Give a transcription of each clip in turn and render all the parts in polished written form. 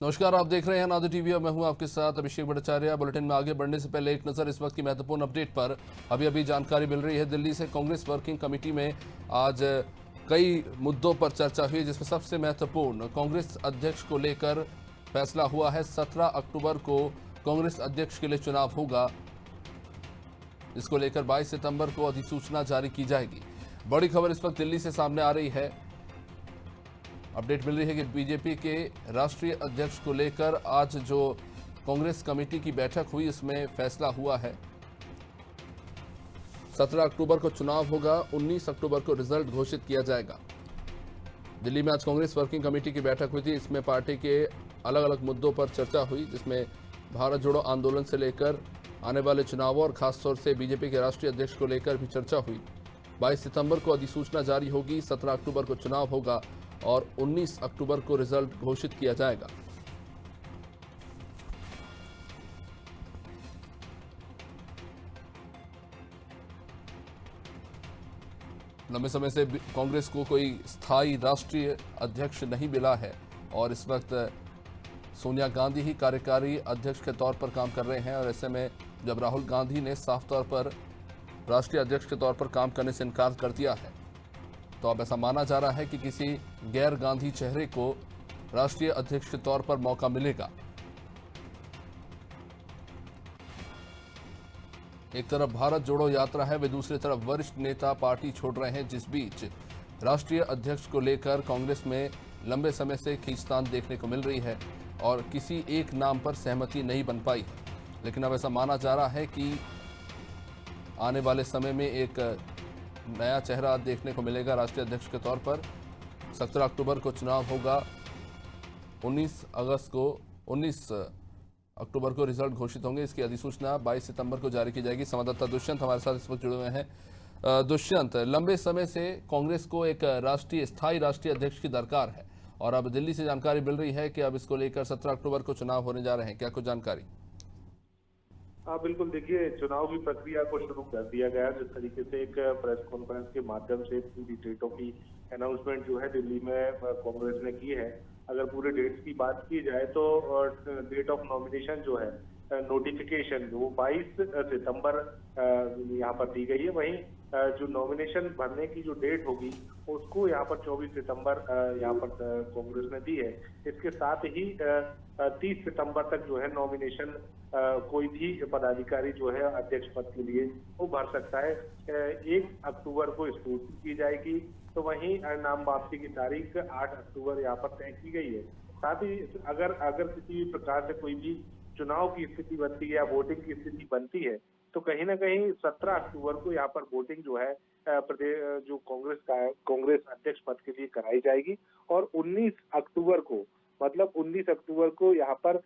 नमस्कार, आप देख रहे हैं नादर टीवी और मैं हूं आपके साथ अभिषेक भट्टाचार्य। बुलेटिन में आगे बढ़ने से पहले एक नजर इस वक्त की महत्वपूर्ण अपडेट पर। अभी जानकारी मिल रही है दिल्ली से कांग्रेस वर्किंग कमेटी में आज कई मुद्दों पर चर्चा हुई, जिसमें सबसे महत्वपूर्ण कांग्रेस अध्यक्ष को लेकर फैसला हुआ है। 17 अक्टूबर को कांग्रेस अध्यक्ष के लिए चुनाव होगा। इसको लेकर 22 सितंबर को अधिसूचना जारी की जाएगी। बड़ी खबर इस वक्त दिल्ली से सामने आ रही है। अपडेट मिल रही है कि बीजेपी के राष्ट्रीय अध्यक्ष को लेकर आज जो कांग्रेस कमेटी की बैठक हुई, इसमें फैसला हुआ है। 17 अक्टूबर को चुनाव होगा, 19 अक्टूबर को रिजल्ट घोषित किया जाएगा। दिल्ली में आज कांग्रेस वर्किंग कमेटी की बैठक हुई थी। इसमें पार्टी के अलग अलग मुद्दों पर चर्चा हुई, जिसमें भारत जोड़ो आंदोलन से लेकर आने वाले चुनावों और खासतौर से बीजेपी के राष्ट्रीय अध्यक्ष को लेकर भी चर्चा हुई। 22 सितंबर को अधिसूचना जारी होगी, 17 अक्टूबर को चुनाव होगा और 19 अक्टूबर को रिजल्ट घोषित किया जाएगा। लंबे समय से कांग्रेस को कोई स्थायी राष्ट्रीय अध्यक्ष नहीं मिला है और इस वक्त सोनिया गांधी ही कार्यकारी अध्यक्ष के तौर पर काम कर रहे हैं। और ऐसे में जब राहुल गांधी ने साफ तौर पर राष्ट्रीय अध्यक्ष के तौर पर काम करने से इनकार कर दिया है, तो अब ऐसा माना जा रहा है कि किसी गैर गांधी चेहरे को राष्ट्रीय अध्यक्ष के तौर पर मौका मिलेगा। एक तरफ भारत जोड़ो यात्रा है, वे दूसरी तरफ वरिष्ठ नेता पार्टी छोड़ रहे हैं, जिस बीच राष्ट्रीय अध्यक्ष को लेकर कांग्रेस में लंबे समय से खींचतान देखने को मिल रही है और किसी एक नाम पर सहमति नहीं बन पाई है। लेकिन अब ऐसा माना जा रहा है कि आने वाले समय में एक नया चेहरा देखने को मिलेगा राष्ट्रीय अध्यक्ष के तौर पर। 17 अक्टूबर को चुनाव होगा, 19 अक्टूबर को रिजल्ट घोषित होंगे। इसकी अधिसूचना 22 सितंबर को जारी की जाएगी। संवाददाता दुष्यंत हमारे साथ इस वक्त जुड़े हुए हैं। दुष्यंत, लंबे समय से कांग्रेस को एक स्थायी राष्ट्रीय अध्यक्ष की दरकार है और अब दिल्ली से जानकारी मिल रही है कि अब इसको लेकर 17 अक्टूबर को चुनाव होने जा रहे हैं। क्या कुछ जानकारी? हाँ बिल्कुल, देखिए चुनाव की प्रक्रिया को शुरू कर दिया गया। जिस तरीके से एक प्रेस कॉन्फ्रेंस के माध्यम से पूरी डेटों की अनाउंसमेंट जो है दिल्ली में कांग्रेस ने की है। अगर पूरे डेट्स की बात की जाए तो डेट ऑफ नॉमिनेशन जो है, नोटिफिकेशन वो 22 सितंबर यहाँ पर दी गई है। वहीं जो नॉमिनेशन भरने की जो डेट होगी उसको यहाँ पर 24 सितंबर यहाँ पर कांग्रेस ने दी है। इसके साथ ही 30 सितंबर तक जो है नॉमिनेशन कोई भी पदाधिकारी जो है अध्यक्ष पद के लिए वो भर सकता है। 1 अक्टूबर को स्क्रूटनी की जाएगी, तो वहीं नाम वापसी की तारीख 8 अक्टूबर यहाँ पर तय की गई है। साथ ही अगर अगर किसी भी प्रकार से कोई भी चुनाव की स्थिति बनती है या वोटिंग की स्थिति बनती है, तो कहीं ना कहीं 17 अक्टूबर को यहाँ पर वोटिंग जो है प्रदेश जो कांग्रेस अध्यक्ष पद के लिए कराई जाएगी और 19 अक्टूबर को मतलब 19 अक्टूबर को यहाँ पर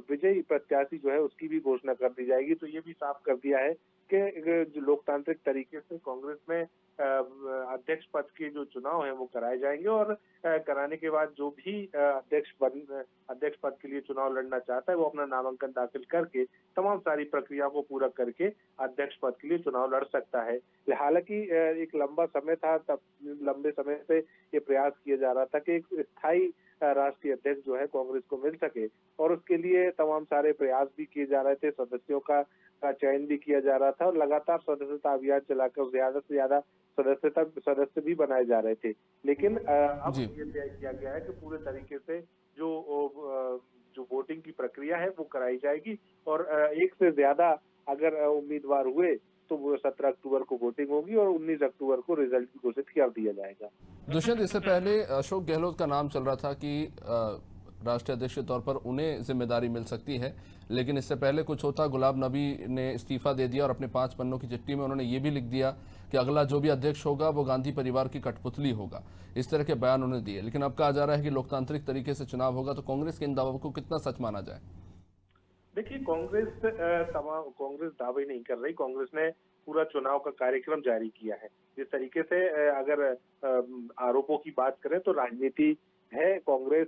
विजयी प्रत्याशी जो है उसकी भी घोषणा कर दी जाएगी। तो ये भी साफ कर दिया है कि जो लोकतांत्रिक तरीके से कांग्रेस में अध्यक्ष पद के जो चुनाव है वो कराए जाएंगे और कराने के बाद जो भी अध्यक्ष पद के लिए चुनाव लड़ना चाहता है वो अपना नामांकन दाखिल करके तमाम सारी प्रक्रिया को पूरा करके अध्यक्ष पद के लिए चुनाव लड़ सकता है। हालांकि एक लंबा समय था, तब लंबे समय से ये प्रयास किया जा रहा था कि एक स्थायी राष्ट्रीय अध्यक्ष जो है कांग्रेस को मिल सके और उसके लिए तमाम सारे प्रयास भी किए जा रहे थे। सदस्यों का चयन भी किया जा रहा था और लगातार सदस्यता अभियान चलाकर ज्यादा से ज्यादा सदस्य भी बनाए जा रहे थे। लेकिन अब जी, ये तय किया गया है कि पूरे तरीके से जो वोटिंग की प्रक्रिया है वो कराई जाएगी और एक से ज्यादा अगर उम्मीदवार हुए तो वो 17 अक्टूबर को वोटिंग होगी और 19 अक्टूबर को रिजल्ट घोषित कर दिया जाएगा। दुष्यंत, इससे पहले अशोक गहलोत का नाम चल रहा था कि राष्ट्रीय अध्यक्ष के तौर पर उन्हें जिम्मेदारी मिल सकती है, लेकिन इससे पहले कुछ होता, गुलाम नबी ने इस्तीफा दे दिया और अपने 5 पन्नों की चिट्ठी में उन्होंने ये भी लिख दिया कि अगला जो भी अध्यक्ष होगा वो गांधी परिवार की कठपुतली होगा। इस तरह के बयान उन्होंने दिए। लेकिन अब कहा जा रहा है कि लोकतांत्रिक तरीके से चुनाव होगा, तो कांग्रेस के इन दावों को कितना सच माना जाए? देखिए कांग्रेस दावे नहीं कर रही। कांग्रेस ने पूरा चुनाव का कार्यक्रम जारी किया है। जिस तरीके से अगर आरोपों की बात करें तो राजनीति है। कांग्रेस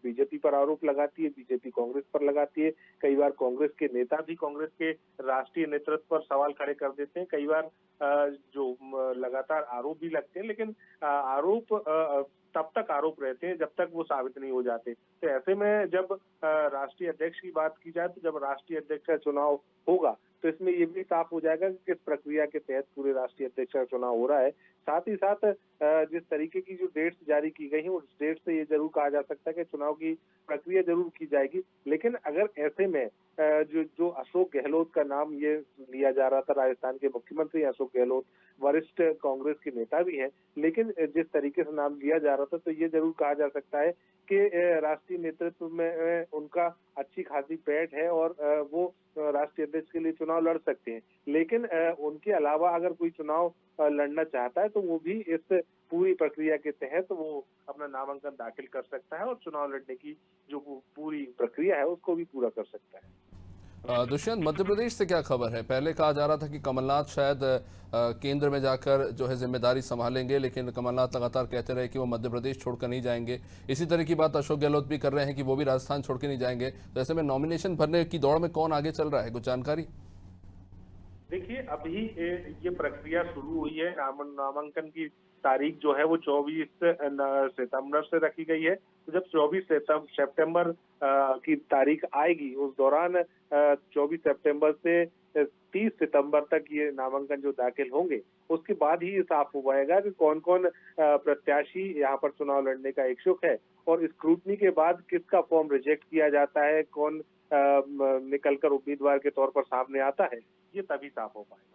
बीजेपी पर आरोप लगाती है, बीजेपी कांग्रेस पर लगाती है। कई बार कांग्रेस के नेता भी कांग्रेस के राष्ट्रीय नेतृत्व पर सवाल खड़े कर देते हैं। कई बार जो लगातार आरोप भी लगते हैं, लेकिन आरोप तब तक आरोप रहते हैं जब तक वो साबित नहीं हो जाते। तो ऐसे में जब राष्ट्रीय अध्यक्ष की बात की जाए, तो जब राष्ट्रीय अध्यक्ष का चुनाव होगा तो इसमें ये भी साफ हो जाएगा कि किस प्रक्रिया के तहत पूरे राष्ट्रीय अध्यक्ष का चुनाव हो रहा है। साथ ही साथ जिस तरीके की जो डेट्स जारी की गई हैं, उस डेट से ये जरूर कहा जा सकता है कि चुनाव की प्रक्रिया जरूर की जाएगी। लेकिन अगर ऐसे में जो अशोक गहलोत का नाम ये लिया जा रहा था, राजस्थान के मुख्यमंत्री अशोक गहलोत वरिष्ठ कांग्रेस के नेता भी हैं, लेकिन जिस तरीके से नाम लिया जा रहा था, तो ये जरूर कहा जा सकता है कि राष्ट्रीय नेतृत्व में उनका अच्छी खासी पैठ है और वो राष्ट्रीय अध्यक्ष के लिए चुनाव लड़ सकते हैं। लेकिन उनके अलावा अगर कोई चुनाव लड़ना चाहता है तो वो भी इस पूरी प्रक्रिया के तहत वो अपना नामांकन दाखिल कर सकता है और चुनाव लड़ने की जो पूरी प्रक्रिया है उसको भी पूरा कर सकता है। दुष्यंत, मध्य प्रदेश से क्या खबर है? पहले कहा जा रहा था कि कमलनाथ शायद केंद्र में जाकर जो है जिम्मेदारी संभालेंगे, लेकिन कमलनाथ लगातार कहते रहे कि वो मध्य प्रदेश छोड़कर नहीं जाएंगे। इसी तरह की बात अशोक गहलोत भी कर रहे हैं कि वो भी राजस्थान छोड़ के नहीं जाएंगे। तो ऐसे में नॉमिनेशन भरने की दौड़ में कौन आगे चल रहा है, कुछ जानकारी? देखिए, अभी ये प्रक्रिया शुरू हुई है। नामांकन की तारीख जो है वो 24 सितंबर से रखी गई है। तो जब 24 सितंबर की तारीख आएगी, उस दौरान 24 सितंबर से 30 सितंबर तक ये नामांकन जो दाखिल होंगे, उसके बाद ही ये साफ हो पाएगा कि कौन कौन प्रत्याशी यहाँ पर चुनाव लड़ने का इच्छुक है और स्क्रूटनी के बाद किसका फॉर्म रिजेक्ट किया जाता है, कौन निकलकर उम्मीदवार के तौर पर सामने आता है, ये तभी साफ हो पाएगा।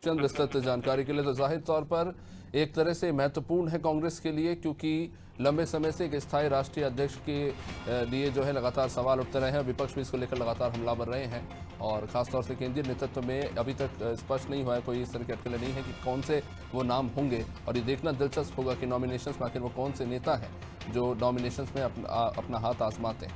चंद विस्तृत जानकारी के लिए। तो जाहिर तौर पर एक तरह से महत्वपूर्ण है कांग्रेस के लिए, क्योंकि लंबे समय से एक स्थायी राष्ट्रीय अध्यक्ष के लिए जो है लगातार सवाल उठते रहे हैं। विपक्ष भी इसको लेकर लगातार हमलावर रहे हैं और खासतौर से केंद्रीय नेतृत्व में अभी तक स्पष्ट नहीं हुआ है, कोई इस तरह की अटकलें नहीं है कि कौन से वो नाम होंगे। और ये देखना दिलचस्प होगा कि नॉमिनेशंस में आखिर वो कौन से नेता हैं जो नॉमिनेशंस में अपना हाथ आजमाते हैं।